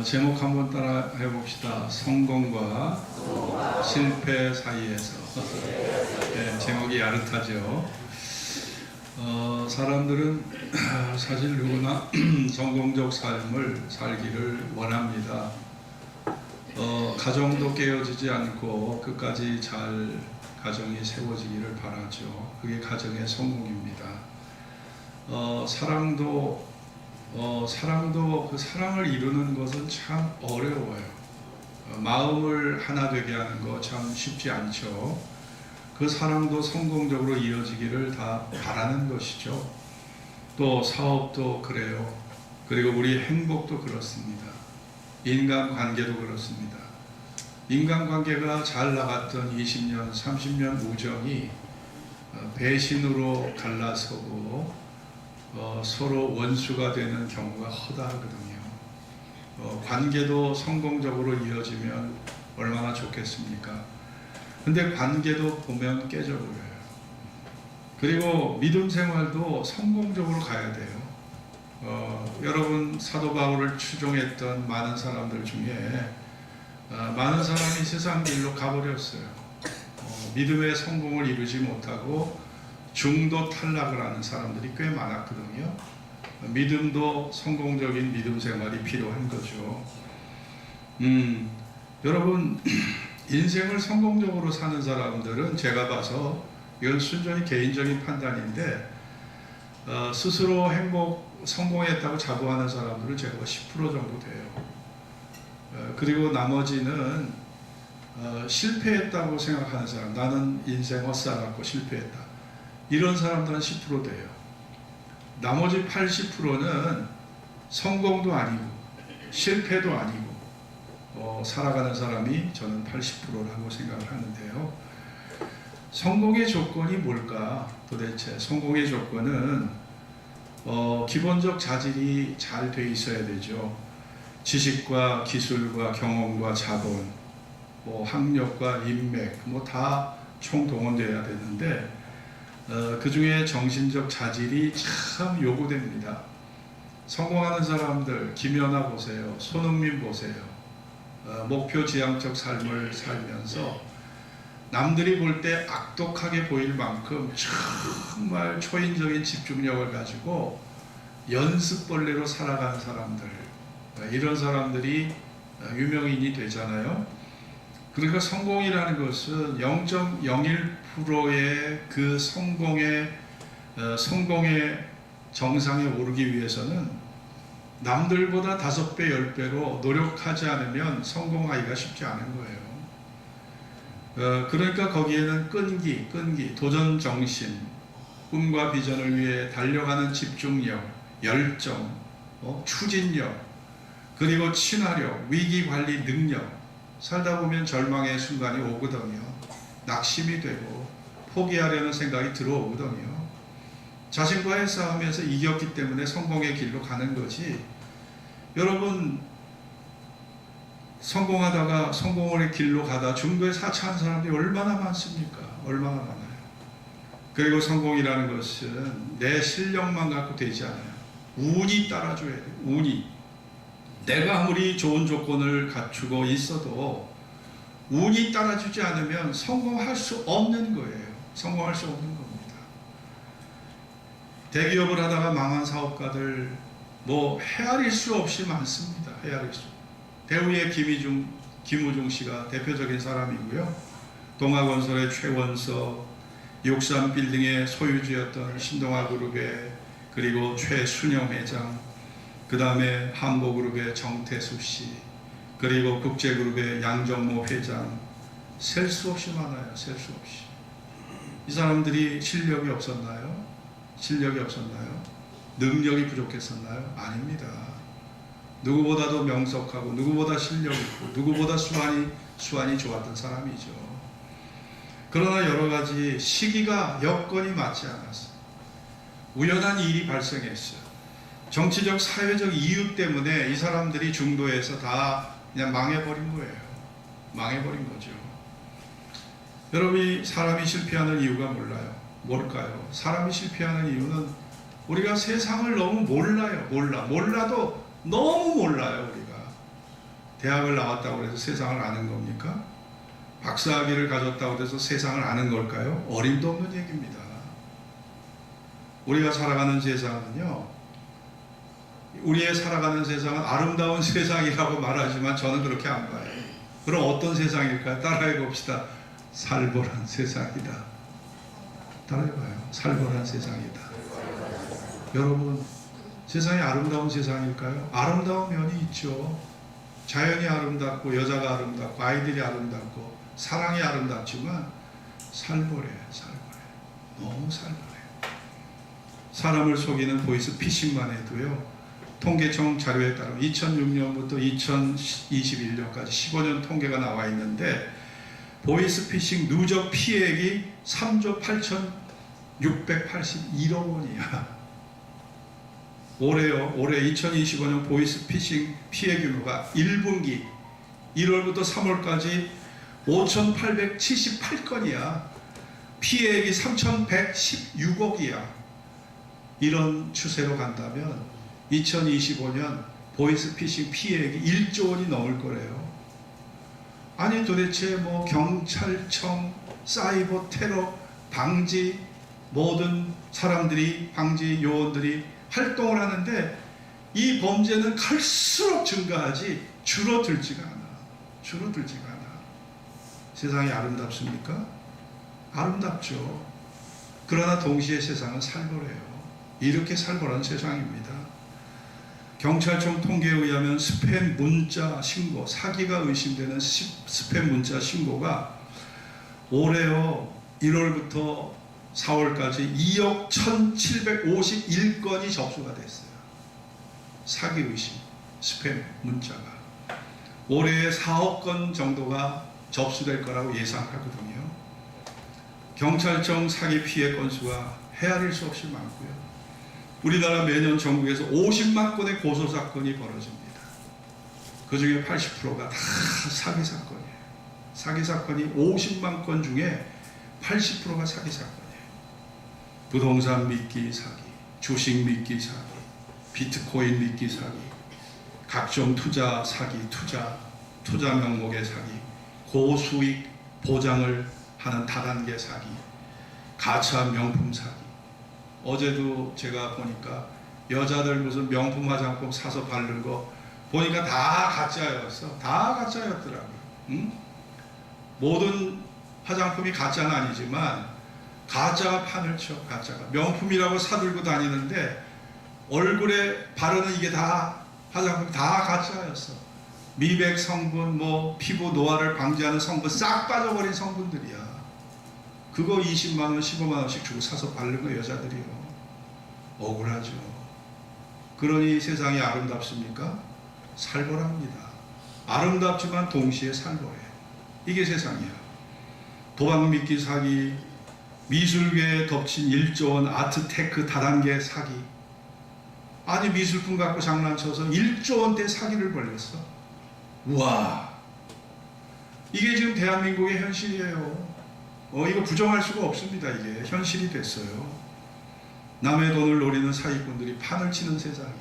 제목 한번 따라 해봅시다. 성공과 실패 사이에서. 네, 제목이 야릇하죠. 사람들은 사실 누구나 성공적 삶을 살기를 원합니다. 가정도 깨어지지 않고 끝까지 잘 가정이 세워지기를 바라죠. 그게 가정의 성공입니다. 사랑도 그 사랑을 이루는 것은 참 어려워요. 마음을 하나 되게 하는 거 참 쉽지 않죠. 그 사랑도 성공적으로 이어지기를 다 바라는 것이죠. 또 사업도 그래요. 그리고 우리 행복도 그렇습니다. 인간관계도 그렇습니다. 인간관계가 잘 나갔던 20년, 30년 우정이 배신으로 갈라서고 서로 원수가 되는 경우가 허다하거든요. 관계도 성공적으로 이어지면 얼마나 좋겠습니까? 근데 관계도 보면 깨져버려요. 그리고 믿음 생활도 성공적으로 가야 돼요. 여러분 사도 바울을 추종했던 많은 사람들 중에 많은 사람이 세상 길로 가버렸어요. 믿음의 성공을 이루지 못하고 중도 탈락을 하는 사람들이 꽤 많았거든요. 믿음도 성공적인 믿음 생활이 필요한 거죠. 여러분 인생을 성공적으로 사는 사람들은 제가 봐서 이건 순전히 개인적인 판단인데 스스로 성공했다고 자부하는 사람들은 제가 10% 정도 돼요. 그리고 나머지는 실패했다고 생각하는 사람, 나는 인생 헛살았고 실패했다, 이런 사람들은 10% 돼요. 나머지 80%는 성공도 아니고 실패도 아니고 살아가는 사람이 저는 80%라고 생각을 하는데요. 성공의 조건이 뭘까? 도대체 성공의 조건은 기본적 자질이 잘 돼 있어야 되죠. 지식과 기술과 경험과 자본, 학력과 인맥 다 총동원돼야 되는데 그 중에 정신적 자질이 참 요구됩니다. 성공하는 사람들 김연아 보세요. 손흥민 보세요. 목표 지향적 삶을 살면서 남들이 볼 때 악독하게 보일 만큼 정말 초인적인 집중력을 가지고 연습벌레로 살아가는 사람들, 이런 사람들이 유명인이 되잖아요. 그러니까 성공이라는 것은 0.01%의 그 성공의 정상에 오르기 위해서는 남들보다 5배, 10배로 노력하지 않으면 성공하기가 쉽지 않은 거예요. 그러니까 거기에는 끈기, 도전 정신, 꿈과 비전을 위해 달려가는 집중력, 열정, 추진력, 그리고 친화력, 위기관리 능력, 살다 보면 절망의 순간이 오거든요. 낙심이 되고 포기하려는 생각이 들어오거든요. 자신과의 싸움에서 이겼기 때문에 성공의 길로 가는 거지. 여러분 성공하다가 성공의 길로 가다 중도에 사차한 사람들이 얼마나 많습니까? 얼마나 많아요. 그리고 성공이라는 것은 내 실력만 갖고 되지 않아요. 운이 따라줘야 돼요. 운이. 내가 아무리 좋은 조건을 갖추고 있어도 운이 따라주지 않으면 성공할 수 없는 거예요. 성공할 수 없는 겁니다. 대기업을 하다가 망한 사업가들 헤아릴 수 없이 많습니다. 헤아릴 수. 대우의 김우중 씨가 대표적인 사람이고요. 동아건설의 최원석, 육삼빌딩의 소유주였던 신동아그룹의 그리고 최순영 회장, 그 다음에 한보그룹의 정태수 씨, 그리고 국제그룹의 양정모 회장, 셀 수 없이 많아요. 셀 수 없이. 이 사람들이 실력이 없었나요? 실력이 없었나요? 능력이 부족했었나요? 아닙니다. 누구보다도 명석하고 누구보다 실력 있고 누구보다 수완이 좋았던 사람이죠. 그러나 여러 가지 시기가 여건이 맞지 않았어요. 우연한 일이 발생했어요. 정치적 사회적 이유 때문에 이 사람들이 중도에서 다 그냥 망해버린 거예요. 망해버린 거죠. 여러분이 사람이 실패하는 이유가 뭘까요? 사람이 실패하는 이유는 우리가 세상을 너무 몰라요. 몰라도 너무 몰라요. 우리가 대학을 나왔다고 해서 세상을 아는 겁니까? 박사학위를 가졌다고 해서 세상을 아는 걸까요? 어림도 없는 얘기입니다. 우리가 살아가는 세상은요, 우리의 살아가는 세상은 아름다운 세상이라고 말하지만 저는 그렇게 안 봐요. 그럼 어떤 세상일까요? 따라해 봅시다. 살벌한 세상이다. 따라해봐요. 살벌한 세상이다. 여러분, 세상이 아름다운 세상일까요? 아름다운 면이 있죠. 자연이 아름답고 여자가 아름답고 아이들이 아름답고 사랑이 아름답지만 살벌해. 너무 살벌해. 사람을 속이는 보이스 피싱만 해도요, 통계청 자료에 따르면 2006년부터 2021년까지 15년 통계가 나와 있는데 보이스 피싱 누적 피해액이 3조 8,681억 원이야. 올해 2025년 보이스 피싱 피해 규모가 1분기 1월부터 3월까지 5,878건이야. 피해액이 3,116억이야. 이런 추세로 간다면 2025년 보이스피싱 피해액이 1조 원이 넘을 거래요. 아니 도대체 뭐 경찰청, 사이버 테러 방지 모든 사람들이 방지 요원들이 활동을 하는데 이 범죄는 갈수록 증가하지 줄어들지가 않아. 세상이 아름답습니까? 아름답죠. 그러나 동시에 세상은 살벌해요. 이렇게 살벌한 세상입니다. 경찰청 통계에 의하면 스팸 문자 신고, 사기가 의심되는 스팸 문자 신고가 올해요 1월부터 4월까지 2억 1,751건이 접수가 됐어요. 사기 의심 스팸 문자가 올해에 4억 건 정도가 접수될 거라고 예상하거든요. 경찰청 사기 피해 건수가 헤아릴 수 없이 많고요. 우리나라 매년 전국에서 50만 건의 고소사건이 벌어집니다. 그 중에 80%가 다 사기사건이에요. 사기사건이 50만 건 중에 80%가 사기사건이에요. 부동산 믿기 사기, 주식 믿기 사기, 비트코인 믿기 사기, 각종 투자 사기, 투자 명목의 사기, 고수익 보장을 하는 다단계 사기, 가짜 명품 사기. 어제도 제가 보니까 여자들 무슨 명품 화장품 사서 바른 거 보니까 다 가짜였어. 다 가짜였더라고요. 응? 모든 화장품이 가짜는 아니지만 가짜가 판을 쳐. 가짜가 명품이라고 사들고 다니는데 얼굴에 바르는 이게 다 화장품 다 가짜였어. 미백 성분, 뭐 피부 노화를 방지하는 성분 싹 빠져버린 성분들이야. 그거 20만 원, 15만 원씩 주고 사서 바른 거 여자들이요. 억울하죠. 그러니 세상이 아름답습니까? 살벌합니다. 아름답지만 동시에 살벌해. 이게 세상이야. 도박 믿기 사기, 미술계에 덮친 1조 원 아트테크 다단계 사기. 아니 미술품 갖고 장난쳐서 1조 원대 사기를 벌였어. 우와, 이게 지금 대한민국의 현실이에요. 이거 부정할 수가 없습니다. 이게 현실이 됐어요. 남의 돈을 노리는 사기꾼들이 판을 치는 세상이에요.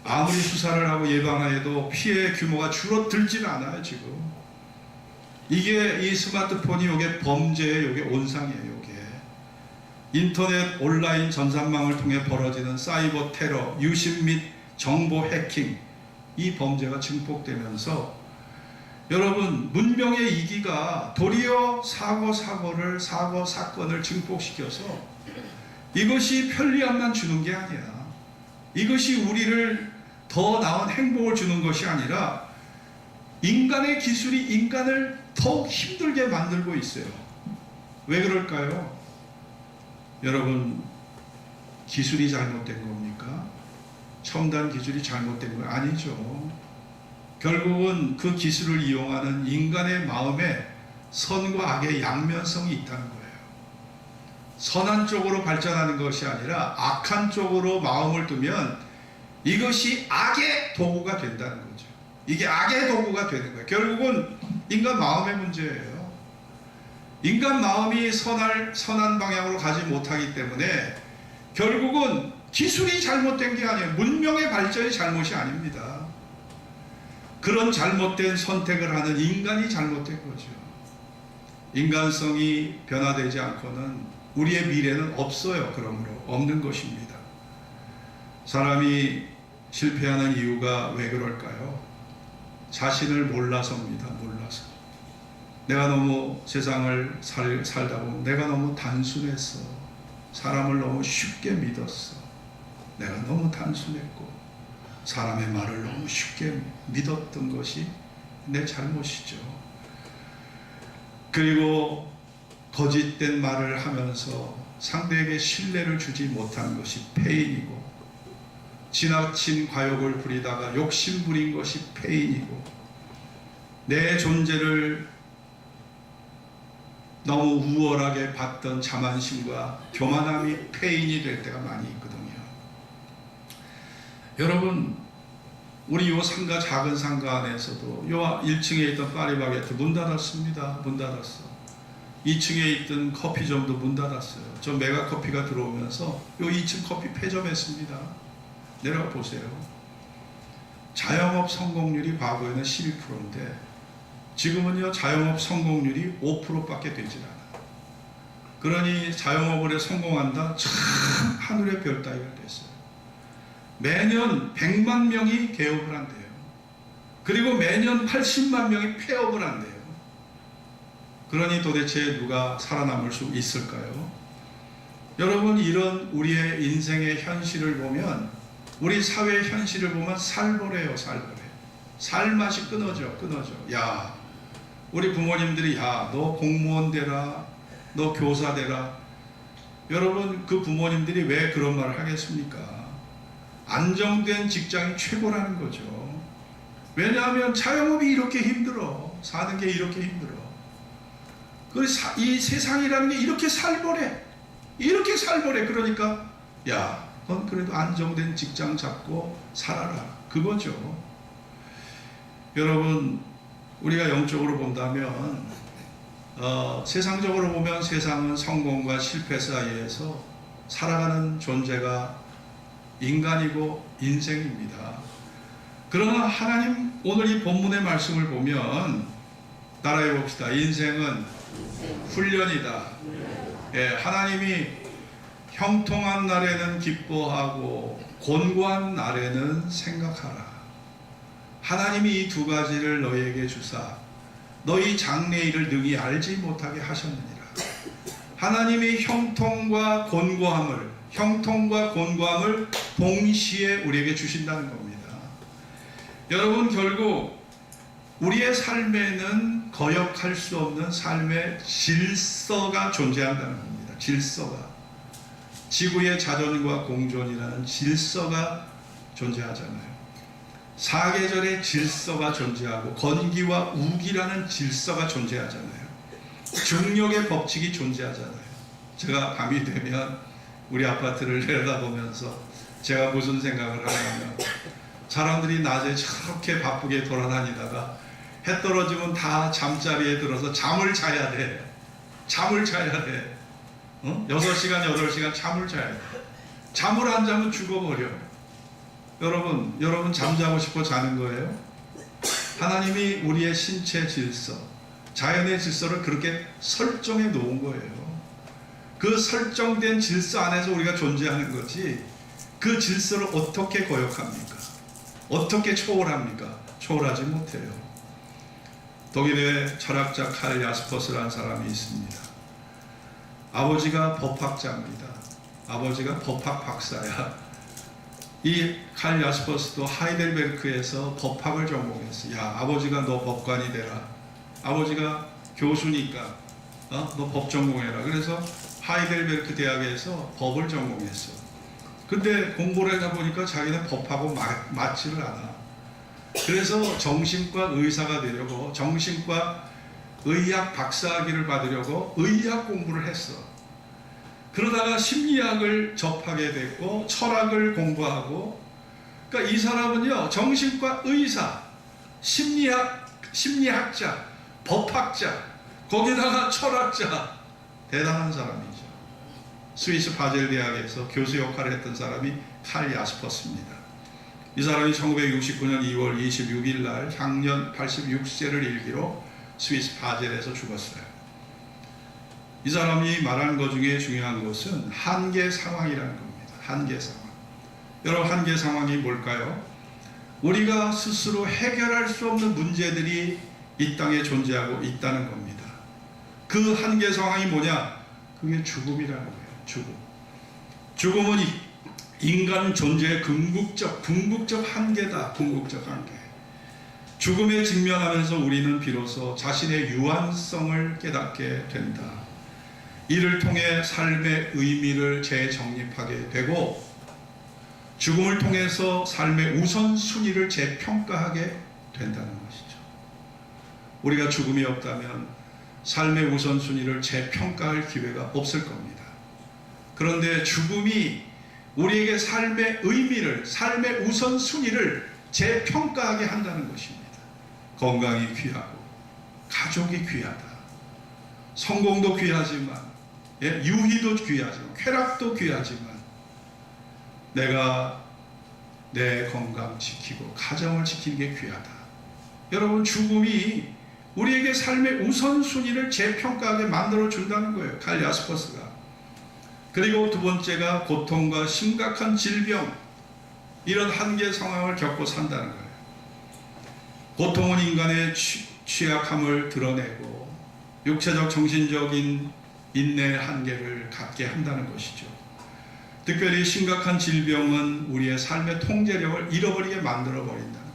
아무리 수사를 하고 예방해도 피해 규모가 줄어들지는 않아요. 지금 이게 이 스마트폰이 요게 범죄의 요게 온상이에요. 요게 인터넷 온라인 전산망을 통해 벌어지는 사이버 테러, 유심 및 정보 해킹, 이 범죄가 증폭되면서 여러분 문명의 이기가 도리어 사건을 증폭시켜서 이것이 편리함만 주는 게 아니야. 이것이 우리를 더 나은 행복을 주는 것이 아니라 인간의 기술이 인간을 더욱 힘들게 만들고 있어요. 왜 그럴까요? 여러분, 기술이 잘못된 겁니까? 첨단 기술이 잘못된 건 아니죠. 결국은 그 기술을 이용하는 인간의 마음에 선과 악의 양면성이 있다는 거예요. 선한 쪽으로 발전하는 것이 아니라 악한 쪽으로 마음을 두면 이것이 악의 도구가 된다는 거죠. 이게 악의 도구가 되는 거예요. 결국은 인간 마음의 문제예요. 인간 마음이 선한 방향으로 가지 못하기 때문에 결국은 기술이 잘못된 게 아니에요. 문명의 발전이 잘못이 아닙니다. 그런 잘못된 선택을 하는 인간이 잘못된 거죠. 인간성이 변화되지 않고는 우리의 미래는 없어요. 그러므로 없는 것입니다. 사람이 실패하는 이유가 왜 그럴까요? 자신을 몰라서입니다. 몰라서. 내가 너무 세상을 살다 보면 내가 너무 단순했어. 사람을 너무 쉽게 믿었어. 내가 너무 단순했고 사람의 말을 너무 쉽게 믿었던 것이 내 잘못이죠. 그리고 거짓된 말을 하면서 상대에게 신뢰를 주지 못한 것이 패인이고, 지나친 과욕을 부리다가 욕심 부린 것이 패인이고, 내 존재를 너무 우월하게 봤던 자만심과 교만함이 패인이 될 때가 많이 있거든요. 여러분, 우리 요 상가, 작은 상가 안에서도 요 1층에 있던 파리바게트 문 닫았습니다. 문 닫았어. 2층에 있던 커피점도 문 닫았어요. 저 메가커피가 들어오면서 요 2층 커피 폐점했습니다. 내려가 보세요. 자영업 성공률이 과거에는 12%인데 지금은요, 자영업 성공률이 5%밖에 되질 않아요. 그러니 자영업을 해 성공한다? 참 하늘의 별 따위가 됐어요. 매년 100만 명이 개업을 한대요. 그리고 매년 80만 명이 폐업을 한대요. 그러니 도대체 누가 살아남을 수 있을까요? 여러분, 이런 우리의 인생의 현실을 보면, 우리 사회의 현실을 보면 살벌해요. 살벌해. 살맛이 끊어져. 야, 우리 부모님들이 야, 너 공무원 되라, 너 교사 되라. 여러분, 그 부모님들이 왜 그런 말을 하겠습니까? 안정된 직장이 최고라는 거죠. 왜냐하면 자영업이 이렇게 힘들어. 사는 게 이렇게 힘들어. 이 세상이라는 게 이렇게 살벌해. 이렇게 살벌해. 그러니까 야, 넌 그래도 안정된 직장 잡고 살아라. 그거죠. 여러분, 우리가 영적으로 본다면 세상적으로 보면 세상은 성공과 실패 사이에서 살아가는 존재가 인간이고 인생입니다. 그러나 하나님 오늘 이 본문의 말씀을 보면 따라해 봅시다. 인생은 훈련이다. 예, 하나님이 형통한 날에는 기뻐하고 곤고한 날에는 생각하라. 하나님이 이 두 가지를 너희에게 주사 너희 장래일을 능히 알지 못하게 하셨느니라. 하나님이 형통과 곤고함을 동시에 우리에게 주신다는 겁니다. 여러분, 결국 우리의 삶에는 거역할 수 없는 삶의 질서가 존재한다는 겁니다. 질서가. 지구의 자전과 공존이라는 질서가 존재하잖아요. 사계절의 질서가 존재하고 건기와 우기라는 질서가 존재하잖아요. 중력의 법칙이 존재하잖아요. 제가 밤이 되면 우리 아파트를 내려다보면서 제가 무슨 생각을 하냐면, 사람들이 낮에 저렇게 바쁘게 돌아다니다가 해 떨어지면 다 잠자리에 들어서 잠을 자야 돼. 6시간, 8시간 잠을 자야 돼. 잠을 안 자면 죽어버려. 여러분 잠자고 싶어 자는 거예요? 하나님이 우리의 신체 질서, 자연의 질서를 그렇게 설정해 놓은 거예요. 그 설정된 질서 안에서 우리가 존재하는 거지, 그 질서를 어떻게 거역합니까? 어떻게 초월합니까? 초월하지 못해요. 독일의 철학자 칼 야스퍼스라는 사람이 있습니다. 아버지가 법학자입니다. 아버지가 법학 박사야. 이 칼 야스퍼스도 하이델베르크에서 법학을 전공했어. 야, 아버지가 너 법관이 되라. 아버지가 교수니까 너 법 전공해라. 그래서 하이델베르크 대학에서 법을 전공했어. 근데 공부를 하다 보니까 자기는 법하고 맞지를 않아. 그래서 정신과 의사가 되려고, 정신과 의학 박사학위를 받으려고 의학 공부를 했어. 그러다가 심리학을 접하게 됐고 철학을 공부하고, 그러니까 이 사람은요, 정신과 의사, 심리학자, 법학자, 거기다가 철학자, 대단한 사람이죠. 스위스 바젤 대학에서 교수 역할을 했던 사람이 칼 야스퍼스입니다. 이 사람이 1969년 2월 26일 날 향년 86세를 일기로 스위스 바젤에서 죽었어요. 이 사람이 말한 것 중에 중요한 것은 한계 상황이라는 겁니다. 한계 상황. 여러분, 한계 상황이 뭘까요? 우리가 스스로 해결할 수 없는 문제들이 이 땅에 존재하고 있다는 겁니다. 그 한계 상황이 뭐냐? 그게 죽음이라는 거예요. 죽음은 인간 존재의 궁극적 한계다. 궁극적 한계. 죽음에 직면하면서 우리는 비로소 자신의 유한성을 깨닫게 된다. 이를 통해 삶의 의미를 재정립하게 되고, 죽음을 통해서 삶의 우선순위를 재평가하게 된다는 것이죠. 우리가 죽음이 없다면 삶의 우선순위를 재평가할 기회가 없을 겁니다. 그런데 죽음이 우리에게 삶의 의미를, 삶의 우선순위를 재평가하게 한다는 것입니다. 건강이 귀하고, 가족이 귀하다. 성공도 귀하지만, 유희도 귀하지만, 쾌락도 귀하지만, 내가 내 건강 지키고 가정을 지키는 게 귀하다. 여러분, 죽음이 우리에게 삶의 우선순위를 재평가하게 만들어준다는 거예요. 칼 야스퍼스가. 그리고 두 번째가 고통과 심각한 질병, 이런 한계 상황을 겪고 산다는 거예요. 고통은 인간의 취약함을 드러내고 육체적 정신적인 인내의 한계를 갖게 한다는 것이죠. 특별히 심각한 질병은 우리의 삶의 통제력을 잃어버리게 만들어버린다는 거예요.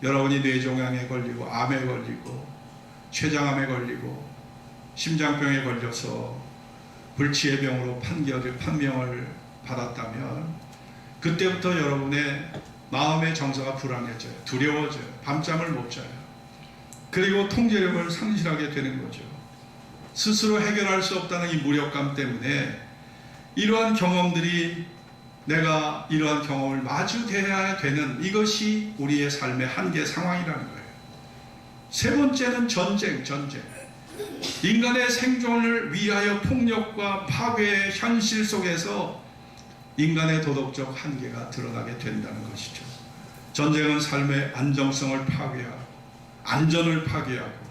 여러분이 뇌종양에 걸리고 암에 걸리고 췌장암에 걸리고 심장병에 걸려서 불치의 병으로 판명을 받았다면 그때부터 여러분의 마음의 정서가 불안해져요. 두려워져요. 밤잠을 못 자요. 그리고 통제력을 상실하게 되는 거죠. 스스로 해결할 수 없다는 이 무력감 때문에 이러한 경험들이, 내가 이러한 경험을 마주대해야 되는 이것이 우리의 삶의 한계 상황이라는 거예요. 세 번째는 전쟁. 인간의 생존을 위하여 폭력과 파괴의 현실 속에서 인간의 도덕적 한계가 드러나게 된다는 것이죠. 전쟁은 삶의 안정성을 파괴하고 안전을 파괴하고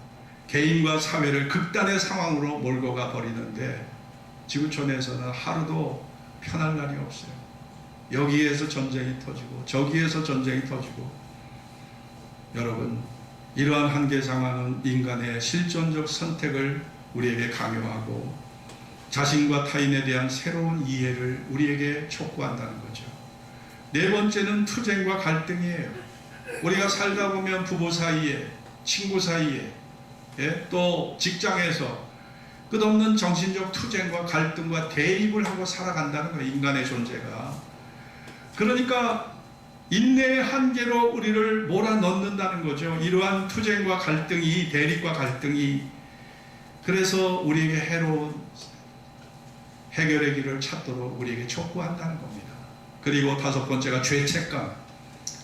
개인과 사회를 극단의 상황으로 몰고 가 버리는데, 지구촌에서는 하루도 편할 날이 없어요. 여기에서 전쟁이 터지고 저기에서 전쟁이 터지고. 여러분, 이러한 한계 상황은 인간의 실존적 선택을 우리에게 강요하고 자신과 타인에 대한 새로운 이해를 우리에게 촉구한다는 거죠. 네 번째는 투쟁과 갈등이에요. 우리가 살다 보면 부부 사이에, 친구 사이에, 또 직장에서 끝없는 정신적 투쟁과 갈등과 대립을 하고 살아간다는 거예요. 인간의 존재가. 그러니까 인내의 한계로 우리를 몰아넣는다는 거죠. 이러한 투쟁과 갈등이, 대립과 갈등이. 그래서 우리에게 해로운 해결의 길을 찾도록 우리에게 촉구한다는 겁니다. 그리고 다섯 번째가 죄책감.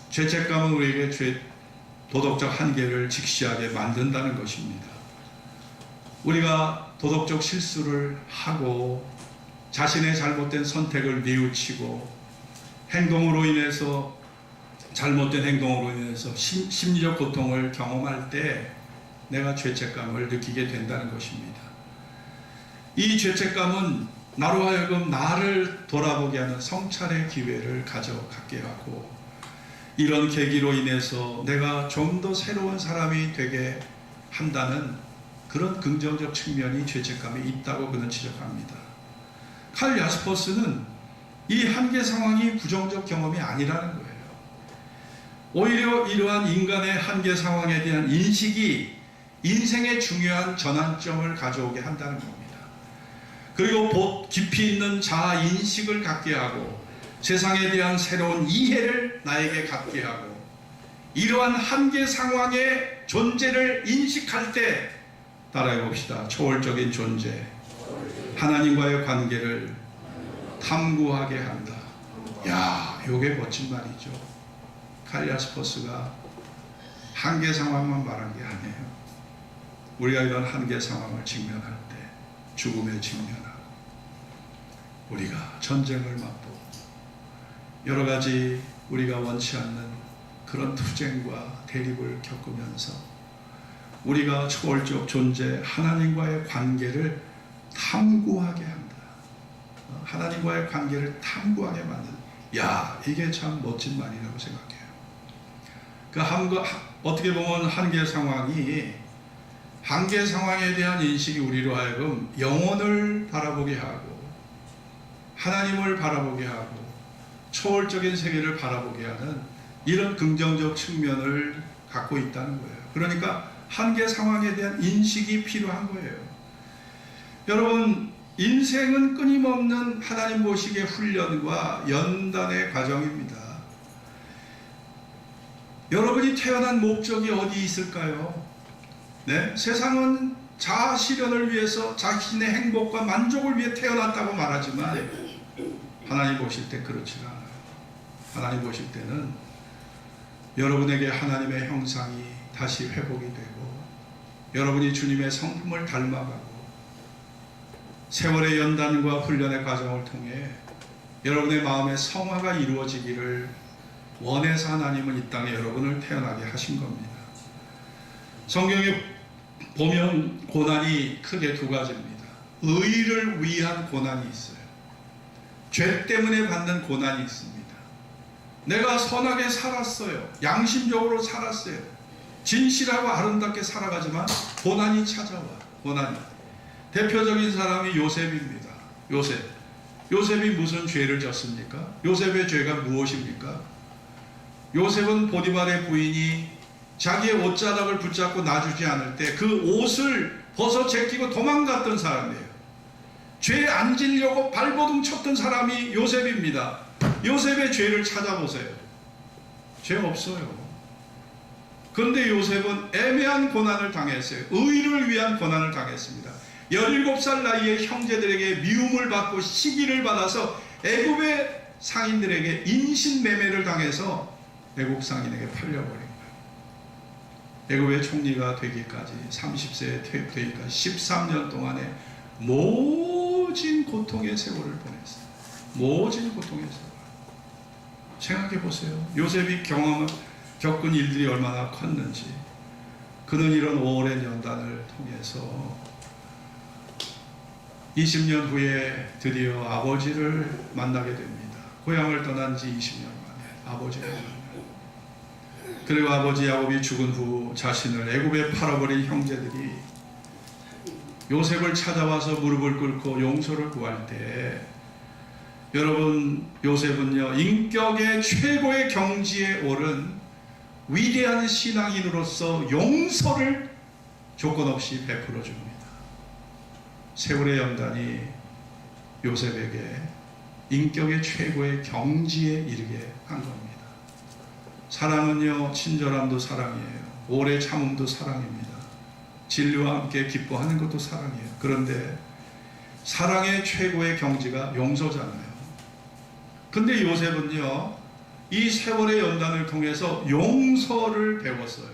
죄책감은 우리에게 도덕적 한계를 직시하게 만든다는 것입니다. 우리가 도덕적 실수를 하고 자신의 잘못된 선택을 뉘우치고 잘못된 행동으로 인해서 심리적 고통을 경험할 때 내가 죄책감을 느끼게 된다는 것입니다. 이 죄책감은 나로 하여금 나를 돌아보게 하는 성찰의 기회를 가져가게 하고, 이런 계기로 인해서 내가 좀 더 새로운 사람이 되게 한다는 그런 긍정적 측면이 죄책감에 있다고 그는 지적합니다. 칼 야스퍼스는 이 한계 상황이 부정적 경험이 아니라는 거예요. 오히려 이러한 인간의 한계 상황에 대한 인식이 인생의 중요한 전환점을 가져오게 한다는 겁니다. 그리고 깊이 있는 자아 인식을 갖게 하고 세상에 대한 새로운 이해를 나에게 갖게 하고, 이러한 한계 상황의 존재를 인식할 때, 따라해 봅시다. 초월적인 존재, 하나님과의 관계를 탐구하게 한다. 야, 요게 멋진 말이죠. 칼 야스퍼스가 한계 상황만 말한 게 아니에요. 우리가 이런 한계 상황을 직면할 때, 죽음에 직면하고 우리가 전쟁을 맛보고 여러 가지 우리가 원치 않는 그런 투쟁과 대립을 겪으면서 우리가 초월적 존재 하나님과의 관계를 탐구하게 한다. 하나님과의 관계를 탐구하게 만든. 야, 이게 참 멋진 말이라고 생각해요. 어떻게 보면 한계 상황에 대한 인식이 우리로 하여금 영혼을 바라보게 하고 하나님을 바라보게 하고 초월적인 세계를 바라보게 하는 이런 긍정적 측면을 갖고 있다는 거예요. 그러니까 한계 상황에 대한 인식이 필요한 거예요. 여러분, 인생은 끊임없는 하나님 보시기의 훈련과 연단의 과정입니다. 여러분이 태어난 목적이 어디 있을까요? 네? 세상은 자아 실현을 위해서 자신의 행복과 만족을 위해 태어났다고 말하지만 하나님 보실 때 그렇지 않아요. 하나님 보실 때는 여러분에게 하나님의 형상이 다시 회복이 되고 여러분이 주님의 성품을 닮아가고 세월의 연단과 훈련의 과정을 통해 여러분의 마음의 성화가 이루어지기를 원해서 하나님은 이 땅에 여러분을 태어나게 하신 겁니다. 성경에 보면 고난이 크게 두 가지입니다. 의를 위한 고난이 있어요. 죄 때문에 받는 고난이 있습니다. 내가 선하게 살았어요. 양심적으로 살았어요. 진실하고 아름답게 살아가지만 고난이 찾아와. 고난이. 대표적인 사람이 요셉입니다. 요셉이 무슨 죄를 졌습니까? 요셉의 죄가 무엇입니까? 요셉은 보디발의 부인이 자기의 옷자락을 붙잡고 놔주지 않을 때 그 옷을 벗어 제끼고 도망갔던 사람이에요. 죄에 안 지려고 발버둥 쳤던 사람이 요셉입니다. 요셉의 죄를 찾아보세요. 죄 없어요. 그런데 요셉은 애매한 고난을 당했어요. 의를 위한 고난을 당했습니다. 17살 나이에 형제들에게 미움을 받고 시기를 받아서 애굽의 상인들에게 인신매매를 당해서 애국 상인에게 팔려버린 거예요. 애굽의 총리가 되기까지 30세에 퇴임되기까지 13년 동안의 모진 고통의 세월을 보냈어요. 모진 고통의 세월. 생각해 보세요. 요셉이 겪은 일들이 얼마나 컸는지. 그는 이런 오랜 연단을 통해서 20년 후에 드디어 아버지를 만나게 됩니다. 고향을 떠난 지 20년 만에 아버지를 만나요. 그리고 아버지 야곱이 죽은 후 자신을 애굽에 팔아버린 형제들이 요셉을 찾아와서 무릎을 꿇고 용서를 구할 때 여러분, 요셉은요 인격의 최고의 경지에 오른 위대한 신앙인으로서 용서를 조건 없이 베풀어 줍니다. 세월의 연단이 요셉에게 인격의 최고의 경지에 이르게 한 겁니다. 사랑은요, 친절함도 사랑이에요. 오래 참음도 사랑입니다. 진리와 함께 기뻐하는 것도 사랑이에요. 그런데 사랑의 최고의 경지가 용서잖아요. 근데 요셉은요, 이 세월의 연단을 통해서 용서를 배웠어요.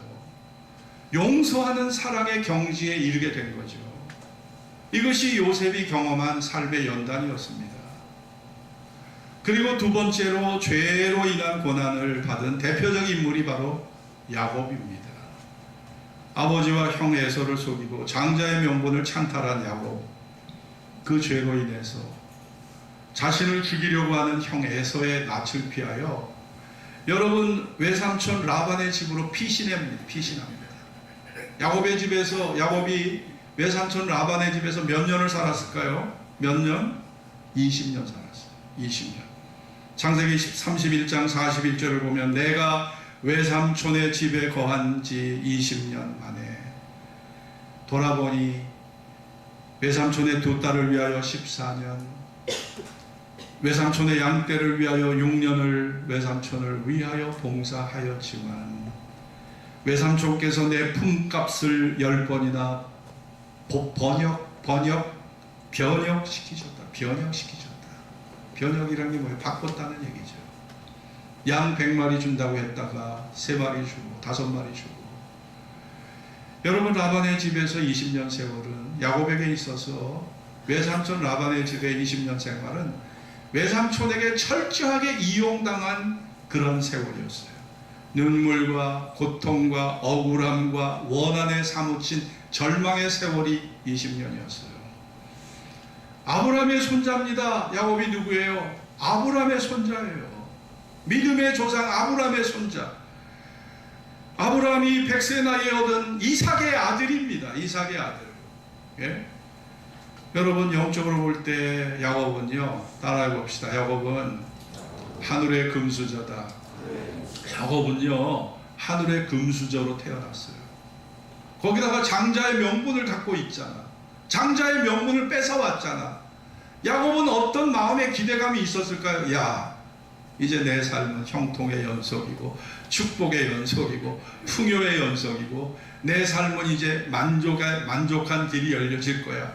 용서하는 사랑의 경지에 이르게 된 거죠. 이것이 요셉이 경험한 삶의 연단이었습니다. 그리고 두 번째로 죄로 인한 고난을 받은 대표적인 인물이 바로 야곱입니다. 아버지와 형 에서를 속이고 장자의 명분을 찬탈한 야곱. 그 죄로 인해서 자신을 죽이려고 하는 형 에서의 낯을 피하여 여러분 외삼촌 라반의 집으로 피신합니다. 야곱의 집에서 야곱이 외삼촌 라반의 집에서 몇 년을 살았을까요? 몇 년? 20년 살았어요. 20년. 창세기 31장 41절을 보면 내가 외삼촌의 집에 거한 지 20년 만에 돌아보니 외삼촌의 두 딸을 위하여 14년, 외삼촌의 양떼를 위하여 6년을 외삼촌을 위하여 봉사하였지만 외삼촌께서 내 품값을 10번이나 변역시키셨다. 변역이라는 게 뭐예요? 바꿨다는 얘기죠. 양 100마리 준다고 했다가 3마리 주고 5마리 주고. 여러분, 라반의 집에서 20년 세월은 야곱에게 있어서 외삼촌 라반의 집의 20년 생활은 외삼촌에게 철저하게 이용당한 그런 세월이었어요. 눈물과 고통과 억울함과 원한에 사무친 절망의 세월이 20년이었어요. 아브라함의 손자입니다. 야곱이 누구예요? 아브라함의 손자예요. 믿음의 조상 아브라함의 손자. 아브라함이 100세 나이에 얻은 이삭의 아들입니다. 이삭의 아들. 예? 여러분, 영적으로 볼 때 야곱은요, 따라해 봅시다. 야곱은 하늘의 금수저다. 야곱은요, 하늘의 금수저로 태어났어요. 거기다가 장자의 명분을 갖고 있잖아. 장자의 명분을 뺏어왔잖아. 야곱은 어떤 마음의 기대감이 있었을까요? 야, 이제 내 삶은 형통의 연속이고 축복의 연속이고 풍요의 연속이고 내 삶은 이제 만족한 길이 열려질 거야.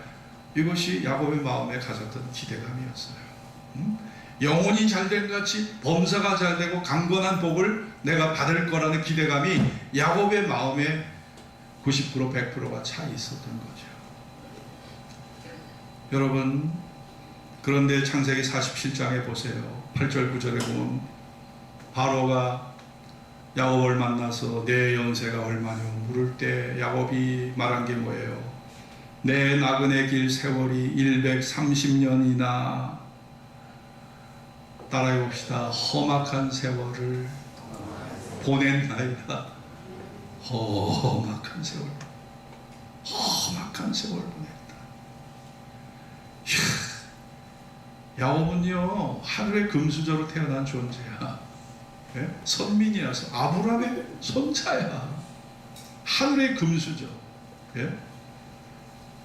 이것이 야곱의 마음에 가졌던 기대감이었어요. 영혼이 잘된 같이 범사가 잘되고 강건한 복을 내가 받을 거라는 기대감이 야곱의 마음에 90% 100%가 차 있었던 거죠. 여러분, 그런데 창세기 47장에 보세요. 8절 9절에 보면 바로가 야곱을 만나서 내 연세가 얼마냐 물을 때 야곱이 말한 게 뭐예요? 내 나그네 길 세월이 130년이나 따라해 봅시다. 험악한 세월을 보낸나이다. 험악한 세월, 험악한 세월 보냈다. 야곱은요, 하늘의 금수저로 태어난 존재야. 예? 선민이라서 아브라함의 손자야. 하늘의 금수저. 예?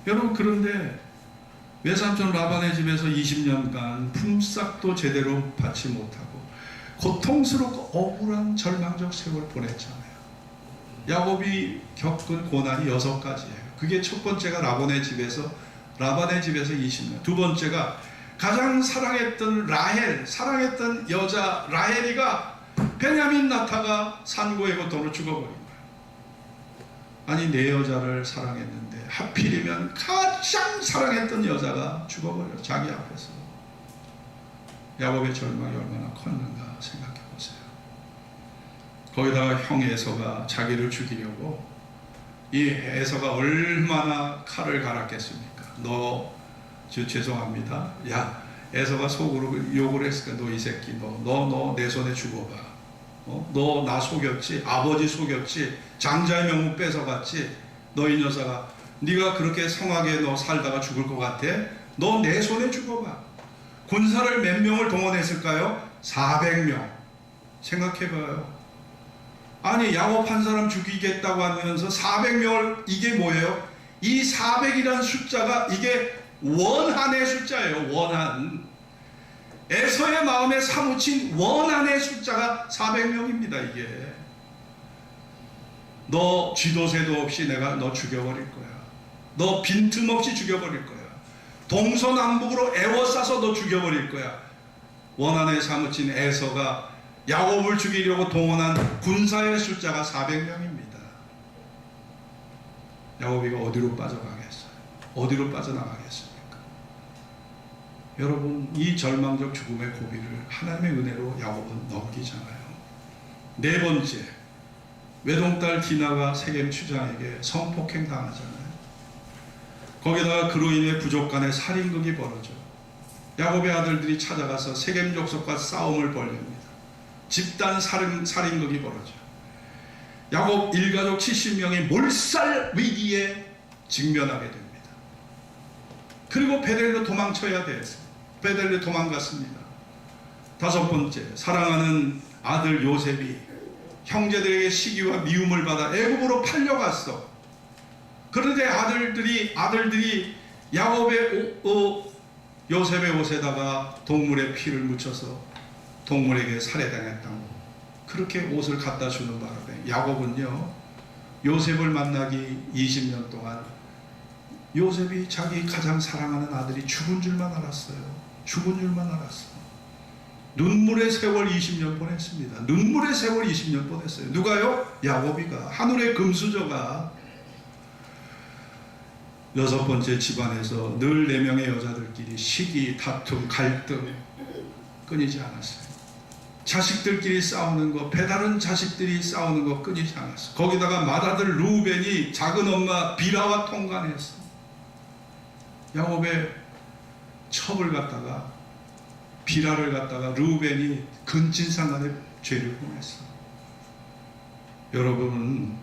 여러분, 그런데 외삼촌 라반의 집에서 20년간 품삯도 제대로 받지 못하고 고통스럽고 억울한 절망적 세월을 보냈잖아요. 야곱이 겪은 고난이 6가지예요. 그게 첫 번째가 라반의 집에서 20년. 두 번째가 가장 사랑했던 라헬, 사랑했던 여자 라헬이가 베냐민 나타가 산고의 고통으로 죽어버린 거예요. 아니, 내 여자를 사랑했는데 하필이면 가장 사랑했던 여자가 죽어버려요. 자기 앞에서. 야곱의 절망이 얼마나 컸는가 생각해 보세요. 거기다가 형 에서가 자기를 죽이려고, 이 에서가 얼마나 칼을 갈았겠습니까? 죄송합니다. 야, 에서가 속으로 욕을 했으니까 너 이 새끼 너 내 손에 죽어봐. 너 나 속였지? 아버지 속였지? 장자의 명분 뺏어갔지? 너 이 녀석아, 네가 그렇게 성하게 너 살다가 죽을 것 같아? 너 내 손에 죽어봐. 군사를 몇 명을 동원했을까요? 400명. 생각해봐요. 아니, 야곱 한 사람 죽이겠다고 하면서 400명을, 이게 뭐예요? 이 400이라는 숫자가 이게 원한의 숫자예요. 원한. 에서의 마음에 사무친 원한의 숫자가 400명입니다. 이게. 너 쥐도새도 없이 내가 너 죽여버릴 거야. 너 빈틈없이 죽여버릴 거야. 동서남북으로 애워싸서 너 죽여버릴 거야. 원한에 사무친 에서가 야곱을 죽이려고 동원한 군사의 숫자가 400명입니다. 야곱이가 어디로 빠져가겠어요? 어디로 빠져나가겠습니까? 여러분, 이 절망적 죽음의 고비를 하나님의 은혜로 야곱은 넘기잖아요. 네 번째, 외동딸 디나가 세겜 추장에게 성폭행 당하잖아요. 거기다가 그로 인해 부족 간의 살인극이 벌어져요. 야곱의 아들들이 찾아가서 세겜 족속과 싸움을 벌입니다. 집단 살인극이 벌어져요. 야곱 일가족 70명이 몰살 위기에 직면하게 됩니다. 그리고 베델로 도망쳐야 됐어요. 베델로 도망갔습니다. 다섯 번째, 사랑하는 아들 요셉이 형제들에게 시기와 미움을 받아 애굽으로 팔려갔어. 그런데 아들들이 야곱의 요셉의 옷에다가 동물의 피를 묻혀서 동물에게 살해당했다고 그렇게 옷을 갖다 주는 바람에 야곱은요, 요셉을 만나기 20년 동안 요셉이 자기 가장 사랑하는 아들이 죽은 줄만 알았어요. 죽은 줄만 알았어. 눈물의 세월 20년 보냈습니다. 눈물의 세월 20년 보냈어요. 누가요? 야곱이가. 하늘의 금수저가. 여섯 번째, 집안에서 늘 4명의 여자들끼리 시기, 다툼, 갈등 끊이지 않았어요. 자식들끼리 싸우는 거, 배다른 자식들이 싸우는 거 끊이지 않았어. 거기다가 맏아들 루벤이 작은 엄마 비라와 통관했어. 야곱의 첩을 갖다가, 비라를 갖다가 루벤이 근친상간에 죄를 범했어. 여러분은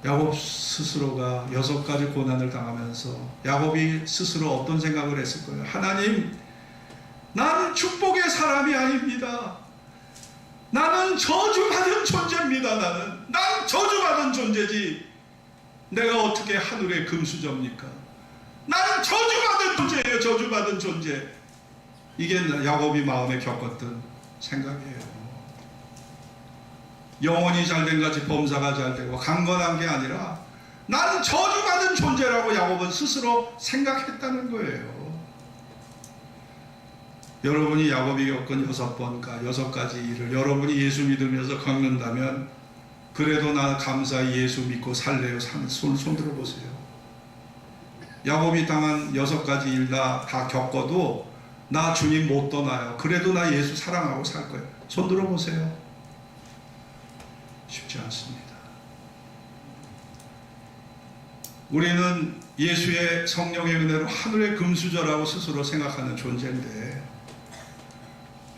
야곱 스스로가 6가지 고난을 당하면서 야곱이 스스로 어떤 생각을 했을 거예요? 하나님, 나는 축복의 사람이 아닙니다. 나는 저주받은 존재입니다. 난 저주받은 존재지. 내가 어떻게 하늘의 금수저입니까? 나는 저주받은 존재예요. 저주받은 존재. 이게 야곱이 마음에 겪었던 생각이에요. 영혼이 잘된 같이 범사가 잘되고 강건한 게 아니라 나는 저주받은 존재라고 야곱은 스스로 생각했다는 거예요. 여러분이 야곱이 겪은 6가지 일을 여러분이 예수 믿으면서 겪는다면 그래도 나 감사히 예수 믿고 살래요. 손 들어보세요. 야곱이 당한 6가지 일 다 겪어도 나 주님 못 떠나요. 그래도 나 예수 사랑하고 살 거예요. 손 들어보세요. 쉽지 않습니다. 우리는 예수의 성령의 은혜로 하늘의 금수저라고 스스로 생각하는 존재인데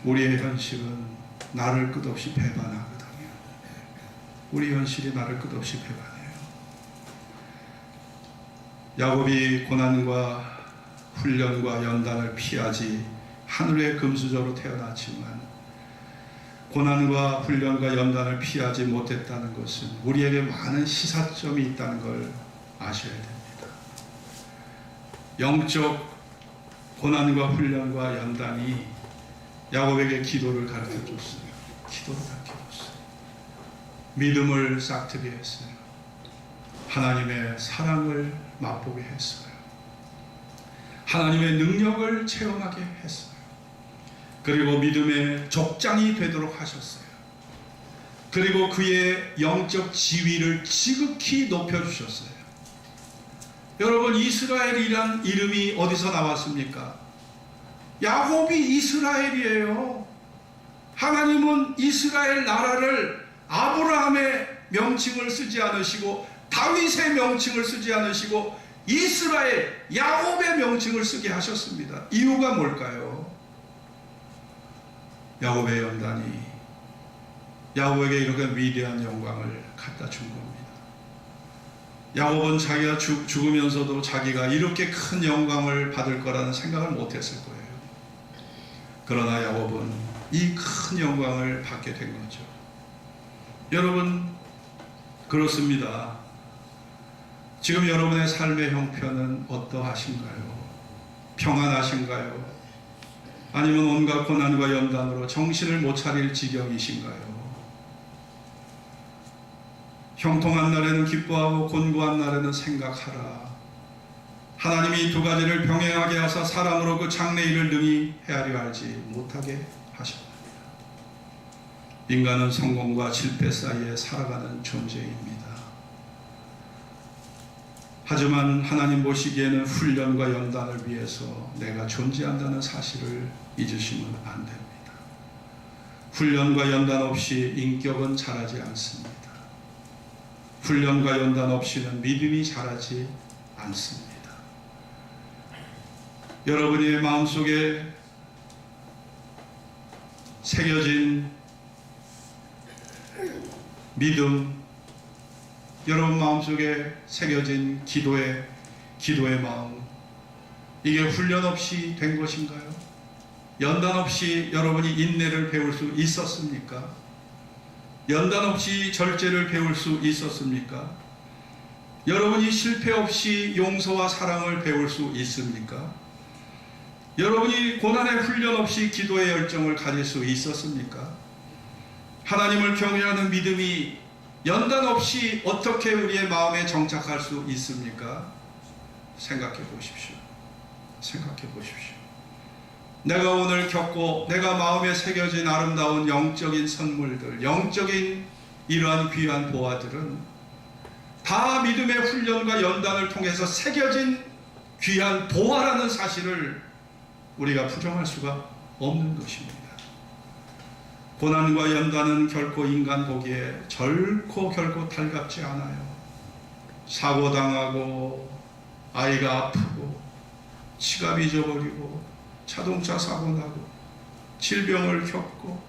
우리의 현실은 나를 끝없이 배반하거든요. 우리 현실이 나를 끝없이 배반해요. 야곱이 고난과 훈련과 연단을 피하지 하늘의 금수저로 태어났지만 고난과 훈련과 연단을 피하지 못했다는 것은 우리에게 많은 시사점이 있다는 걸 아셔야 됩니다. 영적 고난과 훈련과 연단이 야곱에게 기도를 가르쳐줬어요. 기도를 가르쳐줬어요. 믿음을 싹트게 했어요. 하나님의 사랑을 맛보게 했어요. 하나님의 능력을 체험하게 했어요. 그리고 믿음의 족장이 되도록 하셨어요. 그리고 그의 영적 지위를 지극히 높여주셨어요. 여러분, 이스라엘이란 이름이 어디서 나왔습니까? 야곱이 이스라엘이에요. 하나님은 이스라엘 나라를 아브라함의 명칭을 쓰지 않으시고 다윗의 명칭을 쓰지 않으시고 이스라엘, 야곱의 명칭을 쓰게 하셨습니다. 이유가 뭘까요? 야곱의 연단이 야곱에게 이렇게 위대한 영광을 갖다 준 겁니다. 야곱은 자기가 죽으면서도 자기가 이렇게 큰 영광을 받을 거라는 생각을 못했을 거예요. 그러나 야곱은 이 큰 영광을 받게 된 거죠. 여러분, 그렇습니다. 지금 여러분의 삶의 형편은 어떠하신가요? 평안하신가요? 아니면 온갖 고난과 연단으로 정신을 못 차릴 지경이신가요? 형통한 날에는 기뻐하고 곤고한 날에는 생각하라. 하나님이 이 2가지를 병행하게 하사 사람으로 그 장래일을 능히 헤아려 알지 못하게 하셨습니다. 인간은 성공과 실패 사이에 살아가는 존재입니다. 하지만 하나님 보시기에는 훈련과 연단을 위해서 내가 존재한다는 사실을 잊으시면 안 됩니다. 훈련과 연단 없이 인격은 자라지 않습니다. 훈련과 연단 없이는 믿음이 자라지 않습니다. 여러분의 마음속에 새겨진 믿음, 여러분 마음속에 새겨진 기도의 마음, 이게 훈련 없이 된 것인가요? 연단 없이 여러분이 인내를 배울 수 있었습니까? 연단 없이 절제를 배울 수 있었습니까? 여러분이 실패 없이 용서와 사랑을 배울 수 있습니까? 여러분이 고난의 훈련 없이 기도의 열정을 가질 수 있었습니까? 하나님을 경외하는 믿음이 연단 없이 어떻게 우리의 마음에 정착할 수 있습니까? 생각해 보십시오. 생각해 보십시오. 내가 오늘 겪고 내가 마음에 새겨진 아름다운 영적인 선물들, 영적인 이러한 귀한 보화들은 다 믿음의 훈련과 연단을 통해서 새겨진 귀한 보화라는 사실을 우리가 부정할 수가 없는 것입니다. 고난과 연단은 결코 인간 보기에 결코 달갑지 않아요. 사고당하고 아이가 아프고 지갑 잊어버리고 자동차 사고 나고 질병을 겪고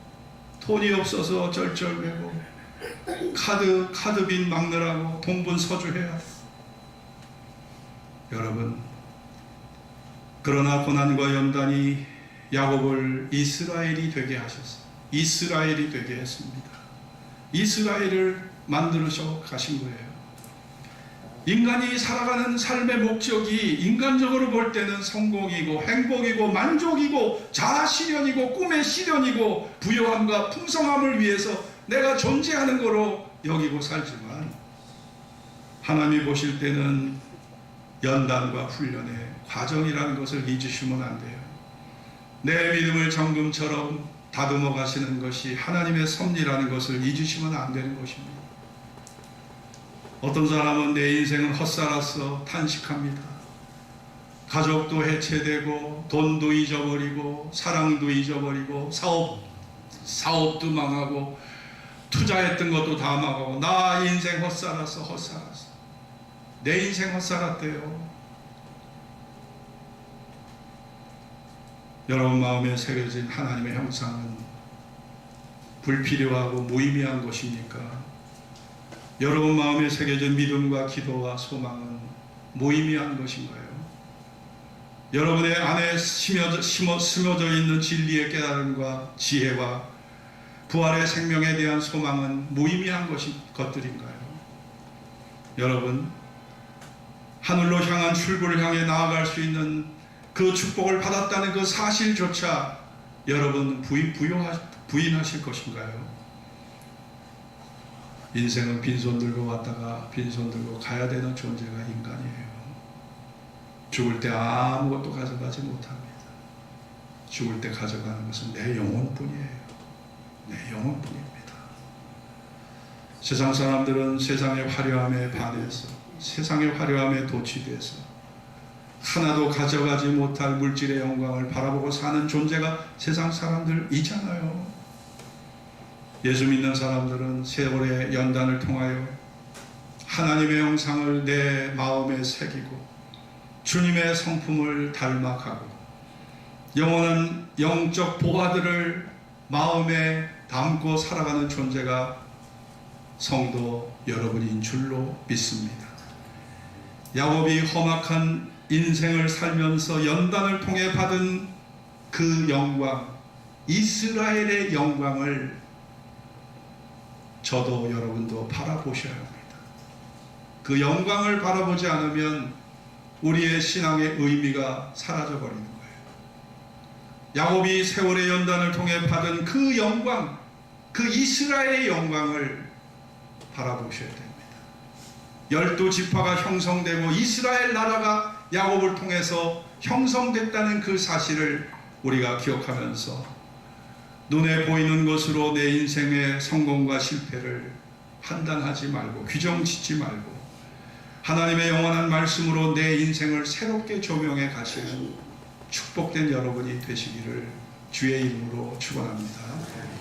돈이 없어서 쩔쩔매고 카드빚 막느라고 동분서주해야 해요. 여러분, 그러나 고난과 연단이 야곱을 이스라엘이 되게 하셨어요. 이스라엘이 되게 했습니다. 이스라엘을 만들어서 가신 거예요. 인간이 살아가는 삶의 목적이 인간적으로 볼 때는 성공이고 행복이고 만족이고 자아실현이고 꿈의 실현이고 부요함과 풍성함을 위해서 내가 존재하는 거로 여기고 살지만, 하나님이 보실 때는 연단과 훈련의 과정이라는 것을 잊으시면 안 돼요. 내 믿음을 정금처럼 다듬어 가시는 것이 하나님의 섭리라는 것을 잊으시면 안 되는 것입니다. 어떤 사람은 내 인생은 헛살았어 탄식합니다. 가족도 해체되고 돈도 잊어버리고 사랑도 잊어버리고 사업도 망하고 투자했던 것도 다 망하고 나 인생 헛살았어. 내 인생 헛살았대요. 여러분 마음에 새겨진 하나님의 형상은 불필요하고 무의미한 것입니까? 여러분 마음에 새겨진 믿음과 기도와 소망은 무의미한 것인가요? 여러분의 안에 스며져 있는 진리의 깨달음과 지혜와 부활의 생명에 대한 소망은 무의미한 것들인가요? 여러분, 하늘로 향한 출구를 향해 나아갈 수 있는 그 축복을 받았다는 그 사실조차 여러분 부인하실 것인가요? 인생은 빈손 들고 왔다가 빈손 들고 가야 되는 존재가 인간이에요. 죽을 때 아무것도 가져가지 못합니다. 죽을 때 가져가는 것은 내 영혼뿐이에요. 내 영혼뿐입니다. 세상 사람들은 세상의 화려함에 반해서, 세상의 화려함에 도취돼서 하나도 가져가지 못할 물질의 영광을 바라보고 사는 존재가 세상 사람들이잖아요. 예수 믿는 사람들은 세월의 연단을 통하여 하나님의 형상을 내 마음에 새기고 주님의 성품을 닮아가고 영원한 영적 보화들을 마음에 담고 살아가는 존재가 성도 여러분인 줄로 믿습니다. 야곱이 험악한 인생을 살면서 연단을 통해 받은 그 영광, 이스라엘의 영광을 저도 여러분도 바라보셔야 합니다. 그 영광을 바라보지 않으면 우리의 신앙의 의미가 사라져버리는 거예요. 야곱이 세월의 연단을 통해 받은 그 영광, 그 이스라엘의 영광을 바라보셔야 됩니다. 12지파가 형성되고 이스라엘 나라가 야곱을 통해서 형성됐다는 그 사실을 우리가 기억하면서 눈에 보이는 것으로 내 인생의 성공과 실패를 판단하지 말고 규정 짓지 말고 하나님의 영원한 말씀으로 내 인생을 새롭게 조명해 가시는 축복된 여러분이 되시기를 주의 이름으로 축원합니다.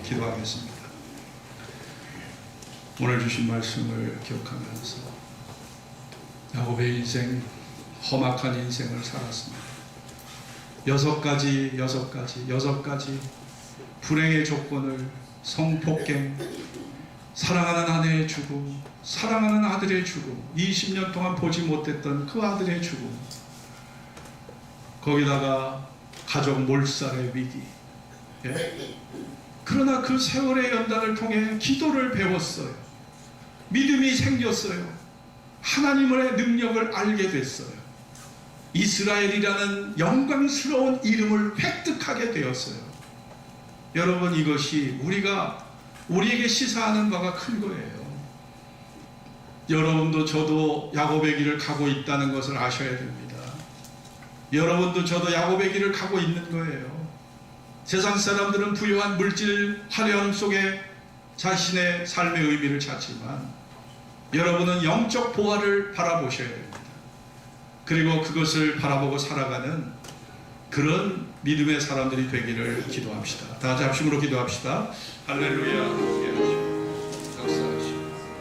기도하겠습니다. 오늘 주신 말씀을 기억하면서 야곱의 인생, 험악한 인생을 살았습니다. 6가지 불행의 조건을, 성폭행, 사랑하는 아내의 죽음, 사랑하는 아들의 죽음, 20년 동안 보지 못했던 그 아들의 죽음, 거기다가 가족 몰살의 위기. 예? 그러나 그 세월의 연단을 통해 기도를 배웠어요. 믿음이 생겼어요. 하나님의 능력을 알게 됐어요. 이스라엘이라는 영광스러운 이름을 획득하게 되었어요. 여러분, 이것이 우리에게 시사하는 바가 큰 거예요. 여러분도 저도 야곱의 길을 가고 있다는 것을 아셔야 됩니다. 여러분도 저도 야곱의 길을 가고 있는 거예요. 세상 사람들은 부유한 물질 화려함 속에 자신의 삶의 의미를 찾지만 여러분은 영적 보화를 바라보셔야 됩니다. 그리고 그것을 바라보고 살아가는 그런 믿음의 사람들이 되기를 기도합시다. 다 같이 합심으로 기도합시다. 할렐루야.